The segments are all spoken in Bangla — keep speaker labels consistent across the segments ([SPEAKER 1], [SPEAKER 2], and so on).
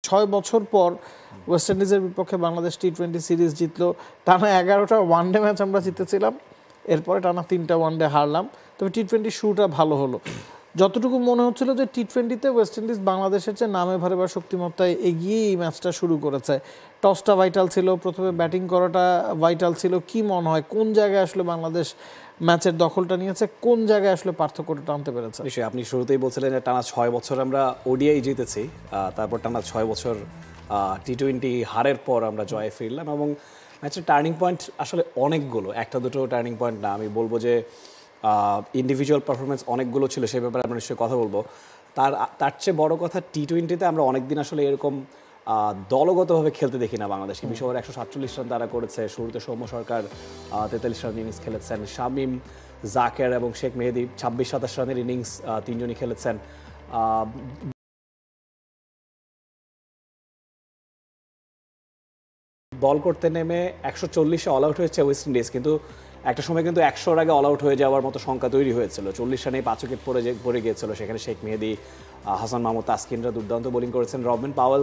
[SPEAKER 1] 6 বছর পর ওয়েস্ট ইন্ডিজের বিপক্ষে বাংলাদেশ টি-20 সিরিজ জিতলো। টানা 11টা ওয়ানডে ম্যাচ আমরা জিতেছিলাম, এরপরে টানা 3টা ওয়ানডে হারলাম। তবে টি-20 শুরুটা ভালো হলো। যতটুকু মনে হচ্ছিল যে টি-20তে ওয়েস্ট ইন্ডিজ বাংলাদেশের চেয়ে নামে ভারে বা শক্তিমত্তায় এগিয়ে এই ম্যাচটা শুরু করেছে। টসটা ভাইটাল ছিল, প্রথমে ব্যাটিং করাটা ভাইটাল ছিল। কি মনে হয় কোন জায়গায় আসলে বাংলাদেশ ম্যাচের দখলটা নিয়েছে, কোন জায়গায় আসলে পার্থক্যটা টানতে পেরেছে?
[SPEAKER 2] নিশ্চয়ই, আপনি শুরুতেই বলছিলেন যে টানা 6 বছর আমরা ওডিআই জিতেছি, তারপর টানা 6 বছর টি-20 হারের পর আমরা জয়ে ফিরলাম। এবং ম্যাচের টার্নিং পয়েন্ট আসলে অনেকগুলো, একটা দুটো টার্নিং পয়েন্ট না, আমি বলবো যে ইন্ডিভিজুয়াল পারফরমেন্স অনেকগুলো ছিল, সেই ব্যাপারে আমরা নিশ্চয়ই কথা বলবো। তার চেয়ে বড় কথা, টি-20তে আমরা অনেকদিন আসলে এরকম দলগতভাবে খেলতে দেখি না বাংলাদেশকে। বিশ ওভারে 147 রান তারা করেছে। শুরুতে সৌম্য সরকার 43 রান ইনিংস খেলেছেন, শামীম, জাকের এবং শেখ মেহেদী 26-27 রানের ইনিংস তিনজনই খেলেছেন। বল করতে নেমে 140-এ অল আউট হয়েছে ওয়েস্ট ইন্ডিজ, কিন্তু একটা সময় কিন্তু 100-র আগে অল আউট হয়ে যাওয়ার মতো সংখ্যা তৈরি হয়েছিল। 40 রানেই 5 উইকেট পড়ে গিয়েছিল। সেখানে শেখ মেহেদী, হাসান মাহমুদ, তাসকিনরা দুর্দান্ত বোলিং করেছেন। রবিন পাওয়েল,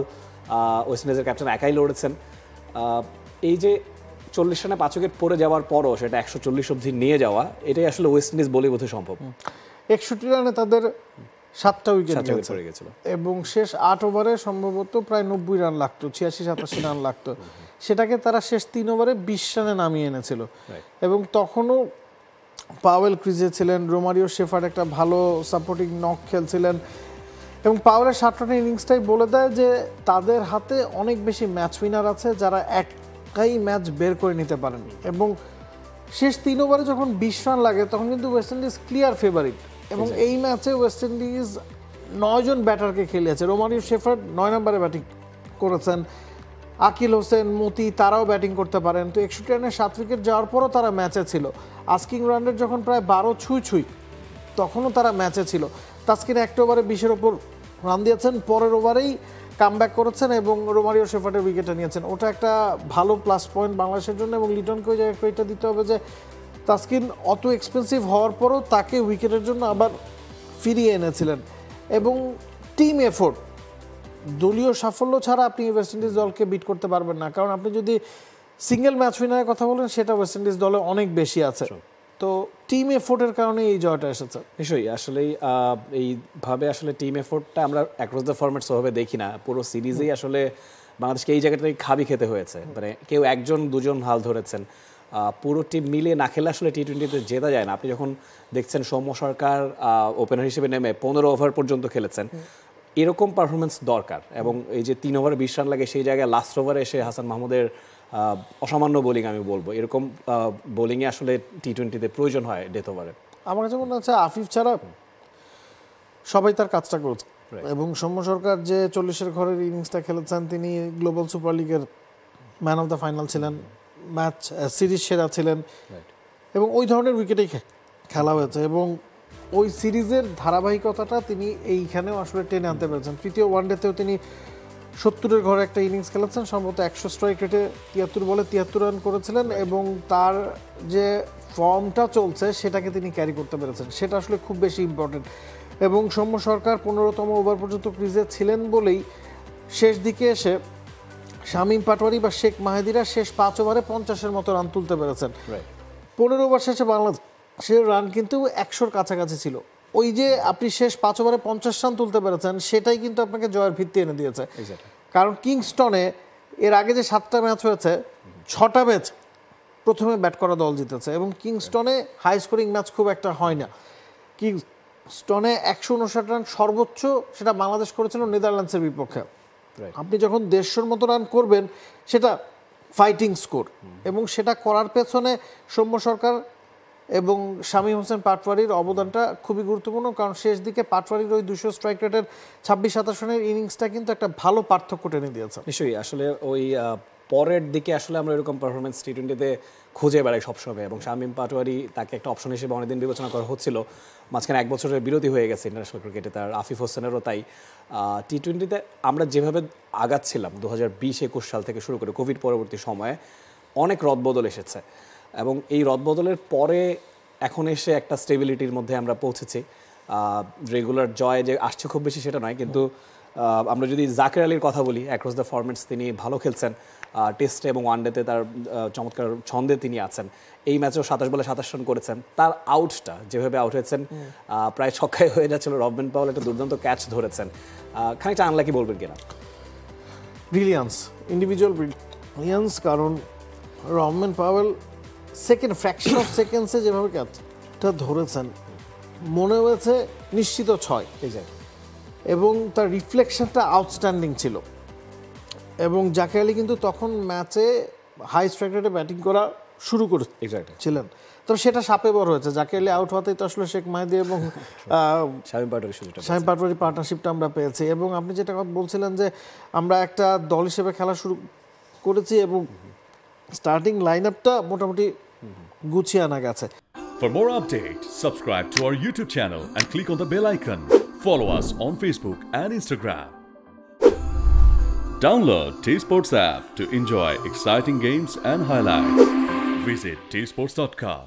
[SPEAKER 2] ওয়েস্ট ইন্ডিজের ক্যাপ্টেন, একাই লড়েছেন। এই যে 40 রানে 5 উইকেট পড়ে যাওয়ার পরও সেটা 140 অবধি নিয়ে যাওয়া, এটাই আসলে ওয়েস্ট ইন্ডিজ বলেই বোধহয় সম্ভব।
[SPEAKER 1] 61 রানে তাদের 7টা উইকেট
[SPEAKER 2] পড়ে গেছিল
[SPEAKER 1] এবং শেষ 8 ওভারে সম্ভবত প্রায় 90 রান লাগতো, 86-87 রান লাগতো। সেটাকে তারা শেষ 3 ওভারে 20 রানে নামিয়ে এনেছিল। এবং তখনও পাওয়েল ক্রিজে ছিলেন, রোমারিও শেফার্ড একটা ভালো সাপোর্টিং নক খেলছিলেন। এবং পাওয়েলের 60 রানের ইনিংসটাই বলে দেয় যে তাদের হাতে অনেক বেশি ম্যাচ উইনার আছে যারা একাই ম্যাচ বের করে নিতে পারেন। এবং শেষ 3 ওভারে যখন 20 রান লাগে তখন কিন্তু ওয়েস্ট ইন্ডিজ ক্লিয়ার ফেভারিট। এবং এই ম্যাচে ওয়েস্ট ইন্ডিজ 9 জন ব্যাটারকে খেলিয়েছে। রোমারিও শেফার্ড 9 নম্বরে ব্যাটিং করেছেন, আকিল হোসেন, মতি, তারাও ব্যাটিং করতে পারেন। তো 61 রানে 7 উইকেট যাওয়ার পরও তারা ম্যাচে ছিল। আস্কিং রান রেট যখন প্রায় 12 ছুঁই তখনও তারা ম্যাচে ছিল। তাসকিন একটা ওভারে 20-এর ওপর রান দিয়েছেন, পরের ওভারেই কামব্যাক করেছেন এবং রোমারিও শেফার্ডের উইকেটটা নিয়েছেন। ওটা একটা ভালো প্লাস পয়েন্ট বাংলাদেশের জন্য। এবং লিটনকে ওই জায়গায় ক্রেডিটটা দিতে হবে যে তাসকিন অত এক্সপেন্সিভ হওয়ার পরও তাকে উইকেটের জন্য আবার ফিরিয়ে এনেছিলেন। এবং টিম এফোর্ট, দলীয় সাফল্য ছাড়া আপনি ওয়েস্ট ইন্ডিজ দলকে বিট করতে পারবেন না। কারণ আপনি যদি সিঙ্গেল ম্যাচ উইনারের কথা বলেন, সেটা ওয়েস্ট ইন্ডিজ দলে অনেক বেশি আছে। তো টিম এফোর্টের কারণে এই জয়টা এসেছে।
[SPEAKER 2] নিশ্চয়ই, আসলেই এইভাবে আসলে টিম এফোর্টটা আমরা অ্যাক্রস দ্য ফরম্যাটস ওভাবে দেখি না। পুরো সিরিজেই আসলে বাংলাদেশকে এই জায়গাটাই খাবি খেতে হয়েছে। মানে কেউ একজন দুজন হাল ধরেছেন, পুরো টিম মিলে না খেলে আসলে টি-20তে জেতা যায় না। আপনি যখন দেখছেন সৌম্য সরকার ওপেনার হিসেবে নেমে 15 ওভার পর্যন্ত খেলেছেন, এরকম পারফরমেন্স দরকার। এবং এই যে 3 ওভারে 20 রান লাগে, সেই জায়গায় লাস্ট ওভারে এসে হাসান মাহমুদের অসামান্য বোলিং, আমি বলবো এরকম বোলিংয়ে আসলে টি-20তে প্রয়োজন হয় ডেথ ওভারে।
[SPEAKER 1] আমার কাছে মনে হচ্ছে আফিফ ছাড়া সবাই তার কাজটা করেছে। এবং সৌম্য সরকার যে 40-এর ঘরের ইনিংসটা খেলেছেন, তিনি গ্লোবাল সুপার লিগের ম্যান অফ দ্য ফাইনাল ছিলেন, ম্যাচ সিরিজ সেরা ছিলেন এবং ওই ধরনের উইকেটেই খেলা হয়েছে। এবং ওই সিরিজের ধারাবাহিকতাটা তিনি এইখানেও আসলে টেনে আনতে পেরেছেন। তৃতীয় ওয়ানডেতেও তিনি 70-এর ঘরে একটা ইনিংস খেলেছেন, সম্ভবত 100 স্ট্রাইক রেটে 73 বলে 73 রান করেছিলেন। এবং তার যে ফর্মটা চলছে সেটাকে তিনি ক্যারি করতে পেরেছেন, সেটা আসলে খুব বেশি ইম্পর্টেন্ট। এবং সৌম্য সরকার 15তম ওভার পর্যন্ত ক্রিজে ছিলেন বলেই শেষ দিকে এসে শামীম পাটোয়ারি বা শেখ মাহেদিরা শেষ 5 ওভারে 50-এর মতো রান তুলতে পেরেছেন। 15 ওভার শেষে বাংলাদেশের রান কিন্তু 100-র কাছাকাছি ছিল। ওই যে আপনি শেষ 5 ওভারে 50 রান তুলতে পেরেছেন, সেটাই কিন্তু আপনাকে জয়ের ভিত্তি এনে দিয়েছে। কারণ কিংস্টনে এর আগে যে 7টা ম্যাচ হয়েছে, 6টা ম্যাচ প্রথমে ব্যাট করা দল জিতেছে। এবং কিংস্টনে হাই স্কোরিং ম্যাচ খুব একটা হয় না। কিংস্টনে 159 রান সর্বোচ্চ, সেটা বাংলাদেশ করেছিল নেদারল্যান্ডসের বিপক্ষে। আপনি যখন 150-র মতো রান করবেন, সেটা ফাইটিং স্কোর। এবং সেটা করার পেছনে সৌম্য সরকার এবং শামীম হোসেন পাটওয়ারির অবদানটা খুবই গুরুত্বপূর্ণ। কারণ শেষ দিকে পাটওয়ারির ওই 200 স্ট্রাইক রেটের 26-27 রানের ইনিংসটা কিন্তু একটা ভালো পার্থক্য টেনে দিয়েছে।
[SPEAKER 2] নিশ্চয়ই, আসলে ওই পরের দিকে আসলে আমরা এরকম পারফরমেন্স টি-20তে খুঁজে বেড়াই সবসময়। এবং শামীম পাটোয়ারি, তাকে একটা অপশন হিসেবে অনেকদিন বিবেচনা করা হচ্ছিল। মাঝখানে 1 বছরের বিরতি হয়ে গেছে ইন্টারন্যাশনাল ক্রিকেটে তার। আফিফ হোসেনেরও তাই। টি-20তে আমরা যেভাবে আগাচ্ছিলাম 2020-21 সাল থেকে শুরু করে কোভিড পরবর্তী সময়ে অনেক রদবদল এসেছে। এবং এই রদবদলের পরে এখন এসে একটা স্টেবিলিটির মধ্যে আমরা পৌঁছেছি। রেগুলার জয় যে আসছে খুব বেশি সেটা নয়, কিন্তু আমরা যদি জাকের আলীর কথা বলি, অ্যাক্রস দ্য ফরম্যাটস তিনি ভালো খেলছেন, টেস্টে এবং ওয়ানডেতে তার চমৎকার ছন্দে তিনি আছেন। এই ম্যাচেও 27 বলে 27 রান করেছেন। তার আউটটা যেভাবে আউট হয়েছেন, প্রায় ছক্কায় হয়ে যাচ্ছিল। রবম্যান পাওয়েল একটা দুর্দান্ত ক্যাচ ধরেছেন, খানিকটা আনলাকি বলবেন কিনা?
[SPEAKER 1] ব্রিলিয়ান্স, ইন্ডিভিজুয়াল ব্রিলিয়ান্স, কারণ Rovman Powell second fraction of সেকেন্ডসে যেভাবে ক্যাচটা ধরেছেন মনে হয়েছে নিশ্চিত 6 এবং তার রিফ্লেকশনটা আউটস্ট্যান্ডিং ছিল। এবং জাকের আলী কিন্তু তখন ম্যাচে হাই স্ট্রাইক রেটে ব্যাটিং করা শুরু করেছিলেন, তবে সেটা সাপে বড় হয়েছে। জাকের আলী আউট হতেই তো আসলে শেখ মাহিদি এবং শামীম পাটোয়ারি পার্টনারশিপটা আমরা পেয়েছি। এবং আপনি যেটা কথা বলছিলেন যে আমরা একটা দল হিসেবে খেলা শুরু করেছি এবং স্টার্টিং লাইন আপটা মোটামুটি গুছিয়ে আনা গেছে।
[SPEAKER 3] For more updates, subscribe to our YouTube channel and click on the bell icon. Follow us on Facebook and Instagram. Download T-Sports app to enjoy exciting games and highlights. Visit tsports.com.